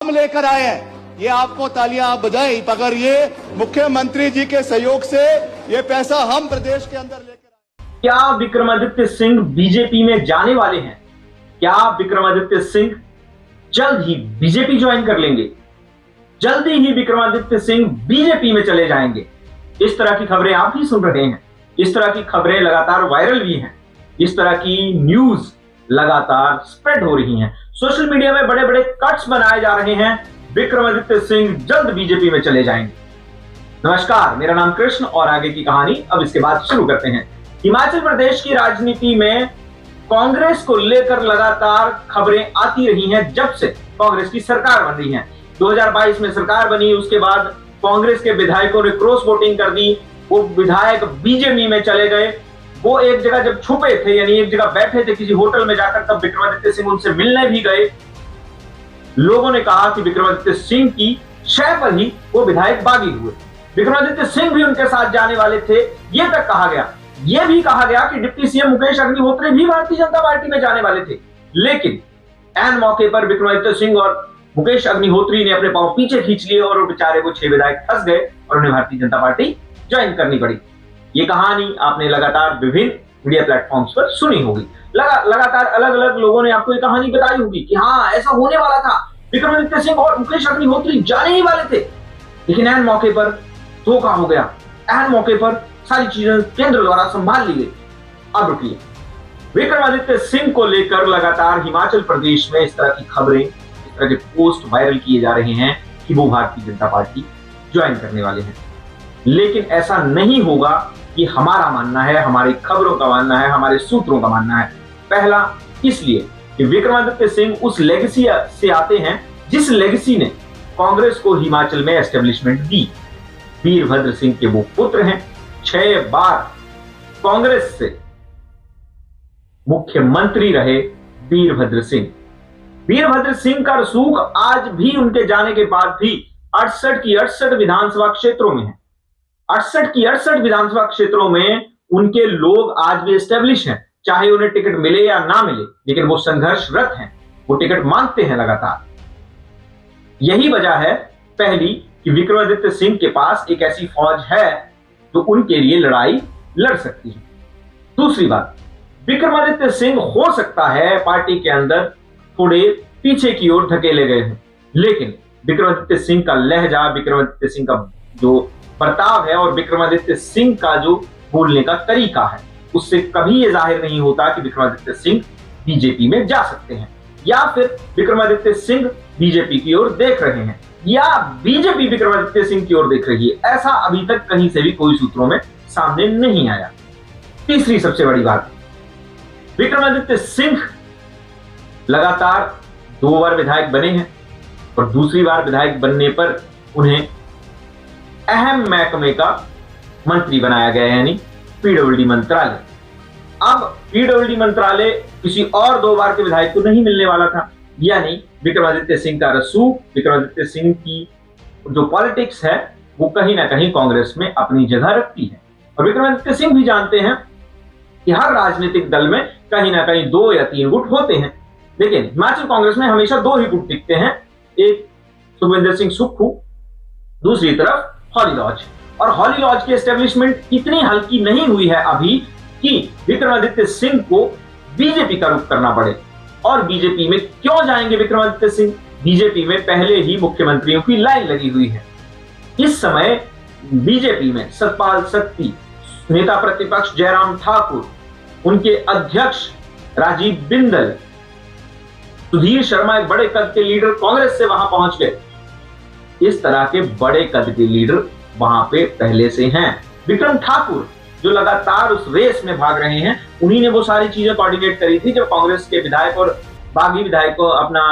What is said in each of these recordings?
हम लेकर आए हैं। ये आपको तालियां आप बजाएं, अगर ये मुख्यमंत्री जी के सहयोग से ये पैसा हम प्रदेश के अंदर लेकर आए। क्या विक्रमादित्य सिंह बीजेपी में जाने वाले हैं? क्या विक्रमादित्य सिंह जल्द ही बीजेपी ज्वाइन कर लेंगे? जल्दी ही विक्रमादित्य सिंह बीजेपी में चले जाएंगे? इस तरह की खबरें आप ही सुन रहे हैं। इस तरह की खबरें लगातार वायरल भी हैं। इस तरह की न्यूज लगातार स्प्रेड हो रही हैं। सोशल मीडिया में बड़े बड़े कट्स बनाए जा रहे हैं। विक्रमादित्य सिंह जल्द बीजेपी में चले जाएंगे। नमस्कार, मेरा नाम कृष्ण और आगे की कहानी अब इसके बाद शुरू करते हैं। हिमाचल प्रदेश की राजनीति में कांग्रेस को लेकर लगातार खबरें आती रही हैं जब से कांग्रेस की सरकार बन रही है। 2022 में सरकार बनी, उसके बाद कांग्रेस के विधायकों ने क्रॉस वोटिंग कर दी। वो विधायक बीजेपी में चले गए। वो एक जगह जब छुपे थे, यानी एक जगह बैठे थे किसी होटल में जाकर, तब विक्रमादित्य सिंह उनसे मिलने भी गए। लोगों ने कहा कि विक्रमादित्य सिंह की शय पर ही वो विधायक बागी हुए। विक्रमादित्य सिंह भी उनके साथ जाने वाले थे। ये तक कहा गया, यह भी कहा गया कि डिप्टी सीएम मुकेश अग्निहोत्री भी भारतीय जनता पार्टी में जाने वाले थे। लेकिन ऐन मौके पर विक्रमादित्य सिंह और मुकेश अग्निहोत्री ने अपने पांव पीछे खींच लिए और बेचारे को 6 विधायक फंस गए और उन्हें भारतीय जनता पार्टी ज्वाइन करनी पड़ी। ये कहानी आपने लगातार विभिन्न मीडिया प्लेटफॉर्म्स पर सुनी होगी। लगातार अलग अलग लोगों ने आपको ये कहानी बताई होगी कि हाँ, ऐसा होने वाला था, विक्रमादित्य सिंह और मुकेश अग्निहोत्री जाने ही वाले थे। लेकिन ऐन मौके पर धोखा हो गया। ऐन मौके पर सारी चीजें केंद्र द्वारा संभाल ली गई। अब रुकिए, विक्रमादित्य सिंह को लेकर लगातार हिमाचल प्रदेश में इस तरह की खबरें, इस तरह के पोस्ट वायरल किए जा रहे हैं कि वो भारतीय जनता पार्टी ज्वाइन करने वाले हैं। लेकिन ऐसा नहीं होगा, ये हमारा मानना है, हमारी खबरों का मानना है, हमारे सूत्रों का मानना है। पहला इसलिए कि विक्रमादित्य सिंह उस लेगेसी से आते हैं जिस लेगेसी ने कांग्रेस को हिमाचल में एस्टेब्लिशमेंट दी। वीरभद्र सिंह के वो पुत्र हैं। 6 बार कांग्रेस से मुख्यमंत्री रहे वीरभद्र सिंह। वीरभद्र सिंह का रसूख आज भी उनके जाने के बाद भी 68 की 68 विधानसभा क्षेत्रों में है। 68 की 68 विधानसभा क्षेत्रों में उनके लोग आज भी एस्टेब्लिश हैं, चाहे उन्हें टिकट मिले या ना मिले, लेकिन वो संघर्षरत हैं, वो टिकट मांगते हैं लगातार। यही वजह है पहली कि विक्रमादित्य सिंह के पास एक ऐसी फौज है जो उनके लिए लड़ाई लड़ सकती है। दूसरी बात, विक्रमादित्य सिंह हो सकता है पार्टी के अंदर थोड़े पीछे की ओर धकेले गए हैं, लेकिन विक्रमादित्य सिंह का लहजा, विक्रमादित्य सिंह का जो बर्ताव है और विक्रमादित्य सिंह का जो बोलने का तरीका है, उससे कभी यह जाहिर नहीं होता कि विक्रमादित्य सिंह बीजेपी में जा सकते हैं, या फिर विक्रमादित्य सिंह बीजेपी की ओर देख रहे हैं, या बीजेपी विक्रमादित्य सिंह की ओर देख रही है। ऐसा अभी तक कहीं से भी कोई सूत्रों में सामने नहीं आया। तीसरी सबसे बड़ी बात, विक्रमादित्य सिंह लगातार 2 बार विधायक बने हैं और दूसरी बार विधायक बनने पर उन्हें अहम महकमे का मंत्री बनाया गया है, यानी पीडब्ल्यूडी मंत्रालय। अब पीडब्ल्यूडी मंत्रालय किसी और 2 बार के विधायक को नहीं मिलने वाला था, यानी विक्रमादित्य सिंह का रसूख, विक्रमादित्य सिंह की जो पॉलिटिक्स है वो कहीं ना कहीं कांग्रेस में अपनी जगह रखती है। और विक्रमादित्य सिंह भी जानते हैं कि हर राजनीतिक दल में कहीं ना कहीं 2 या 3 गुट होते हैं, लेकिन हिमाचल कांग्रेस में हमेशा 2 ही गुट दिखते हैं। एक सुखविंदर सिंह सुक्खू, दूसरी तरफ हॉली लॉज। और हॉली लॉज की एस्टेब्लिशमेंट इतनी हल्की नहीं हुई है अभी कि विक्रमादित्य सिंह को बीजेपी का रुख करना पड़े। और बीजेपी में क्यों जाएंगे विक्रमादित्य सिंह? बीजेपी में पहले ही मुख्यमंत्रियों की लाइन लगी हुई है। इस समय बीजेपी में सतपाल सत्ती, नेता प्रतिपक्ष जयराम ठाकुर, उनके अध्यक्ष राजीव बिंदल, सुधीर शर्मा एक बड़े कद के लीडर कांग्रेस से वहां पहुंच गए। इस तरह के बड़े कद के लीडर वहां पे पहले से हैं। विक्रम ठाकुर जो लगातार उस रेस में भाग रहे हैं, उन्हीं ने वो सारी चीजें कोऑर्डिनेट करी थी जब कांग्रेस के विधायक और बागी विधायकों, अपना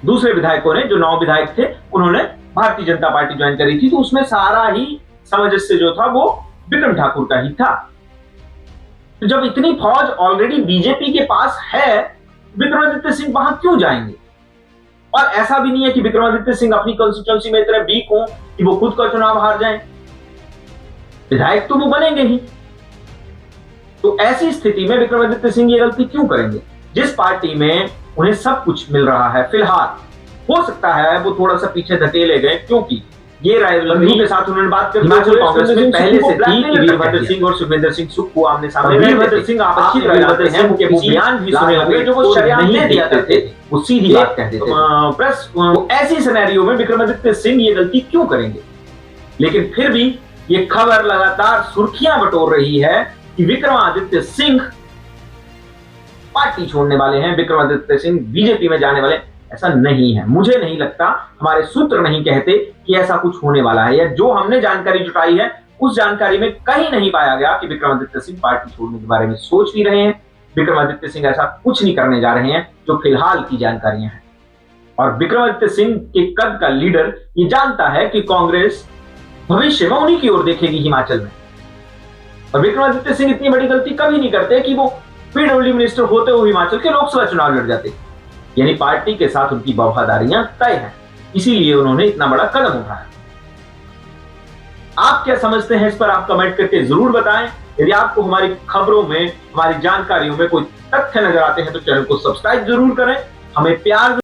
दूसरे विधायकों ने, जो 9 विधायक थे, उन्होंने भारतीय जनता पार्टी ज्वाइन करी थी। तो उसमें सारा ही सामंजस्य जो था वो विक्रम ठाकुर का ही था। तो जब इतनी फौज ऑलरेडी बीजेपी के पास है, विक्रमादित्य सिंह वहां क्यों जाएंगे? और ऐसा भी नहीं है कि विक्रमादित्य सिंह अपनी कॉन्स्टिट्यूएंसी में इतने वीक हो कि वो खुद का चुनाव हार जाएं। विधायक तो वो बनेंगे ही। तो ऐसी स्थिति में विक्रमादित्य सिंह ये गलती क्यों करेंगे? जिस पार्टी में उन्हें सब कुछ मिल रहा है, फिलहाल हो सकता है वो थोड़ा सा पीछे धकेले गए, क्योंकि ये रायबरेली के साथ उन्होंने बात करते हिमाचल कांग्रेस में पहले से थी कि वीरभद्र सिंह और सुखविंदर सिंह सुक्खू को आमने सामने, वीरभद्र सिंह आप अच्छी तरह जानते हैं, उनके बयान भी सुने होंगे जो वो शरेआम नहीं दिया करते थे, वो सीधी बात कहते थे प्रेस। ऐसी सिनेरियो में विक्रमादित्य सिंह ये गलती क्यों करेंगे? लेकिन फिर भी ये खबर लगातार सुर्खियां बटोर रही है कि विक्रमादित्य सिंह पार्टी छोड़ने वाले हैं, विक्रमादित्य सिंह बीजेपी में जाने वाले। ऐसा नहीं है, मुझे नहीं लगता, हमारे सूत्र नहीं कहते कि ऐसा कुछ होने वाला है, या जो हमने जानकारी जुटाई है उस जानकारी में कहीं नहीं पाया गया कि विक्रमादित्य सिंह पार्टी छोड़ने के बारे में सोच भी रहे हैं। विक्रमादित्य सिंह ऐसा कुछ नहीं करने जा रहे हैं, जो फिलहाल की जानकारियां हैं। और विक्रमादित्य सिंह के कद का लीडर ये जानता है कि कांग्रेस भविष्य में उन्हीं की ओर देखेगी हिमाचल में। और विक्रमादित्य सिंह इतनी बड़ी गलती कभी नहीं करते कि वो पीडब्ल्यू मिनिस्टर होते हुए हिमाचल के लोकसभा चुनाव लड़ जाते, यानी पार्टी के साथ उनकी वफादारियां तय हैं, इसीलिए उन्होंने इतना बड़ा कदम उठाया। आप क्या समझते हैं इस पर आप कमेंट करके जरूर बताएं। यदि आपको हमारी खबरों में, हमारी जानकारियों में कोई तथ्य नजर आते हैं तो चैनल को सब्सक्राइब जरूर करें, हमें प्यार